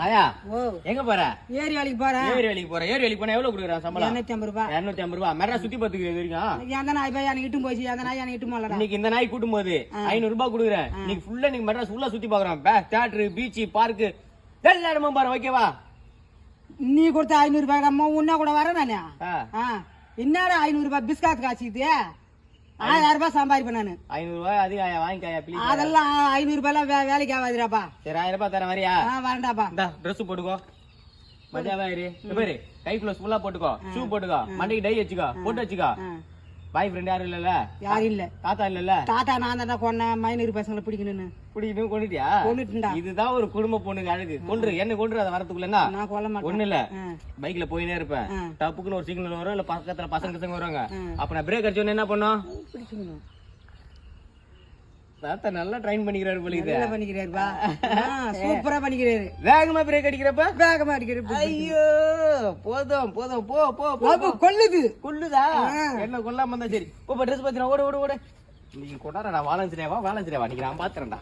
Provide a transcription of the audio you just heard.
ஆயா ஓ எங்க போற? ஏரி வேலைக்கு போறேன். ஏரி வேலைக்கு போறேன். ஏரி வேலைக்கு போனா எவ்வளவு கொடுக்குறான் சம்பளம்? 250 ரூபாய். 250 ரூபாய். மெட்ராஸ் சுத்தி பார்த்துக்கு வரைக்கும் அந்த நாய் போய் எனக்கு இட்டும் போச்சு. அந்த நாய் எனக்கு இட்டும் போலடா. இன்னைக்கு இந்த நாய் கூட்டும் போது 500 ரூபாய் கொடுக்குறேன். இன்னைக்கு ஃபுல்லா நீங்க மெட்ராஸ் ஃபுல்லா சுத்தி பாக்குறோம். தியேட்டர், பீச், பார்க் எல்லா இடமும் பாரு. ஓகேவா? நீ கொடுத்த 500 ரூபாய் அம்மா உன்ன கூட வரேன் நானே. என்னடா 500 ரூபாய் பிஸ்காத் காய்ச்சிது? 1000 ரூபாய் சம்பாதிப்பேன் நானு. 500 ரூபாய் அதிகம் வாங்கிக்காயா ப்ளீஸ். அதெல்லாம் 500 ரூபாய் வேலைக்கு ஆகாதுடாப்பா. சரி 1000 ரூபாய் தரேன் வரியா? வரேன்டாப்பா. இந்த ட்ரெஸ் போட்டுக்கோ. மஜாவா இரு. பாரு கை க்ளோஸ் ஃபுல்லா போட்டுக்கோ. ஷூ போட்டுக்கோ. மண்டைக்கு டை வச்சுக்கோ. போட்டு வச்சுக்கோ. பாய் ஃப்ரெண்ட் யாரும் இல்லல? யாரும் இல்ல. தாத்தா இல்லல? தாத்தா நான் தான் கொன்னேன். மைனர் பசங்களை பிடிக்கணும்னு. பிடிக்கணும் கொண்டுட்டியா? கொண்டுட்டா. இதுதான் ஒரு குடும்ப பொண்ணுங்க அழகு. கொன்று என்ன கொன்று அதை வரதுக்குள்ளனா நான் கொல்ல மாட்டேன். ஒண்ணு இல்ல. பைக்ல போயினே இருப்பேன். டப்புக்குன்னு ஒரு சிக்னல் வரும். இல்ல பக்கத்துல பசங்க வருவாங்க. அப்ப நான் பிரேக் அடிச்சோன்னு என்ன பண்ணும்? பிடிக்கணும். தாத்தா நல்லா ட்ரைன் பண்ணிக்கிறாரு போல. இது நல்லா பண்ணிக்கிறாருப்பா. சூப்பரா பண்ணிக்கிறாரு. வேகமா பிரேக் அடிக்கிறப்ப வேகமா அடிக்கிறாரு. ஐயோ போதும் போதும் போ போ போ. கொல்லுது. கொல்லுதா? என்ன கொல்லாம இருந்தா சரி. போ ட்ரெஸ் பாத்தினா ஓடு ஓடு ஓடு. நீ கொண்டாடா வாலன்ஸ் டேவா? வாலன்ஸ் டேவா? நீங்க நான் பாத்துறேன்டா.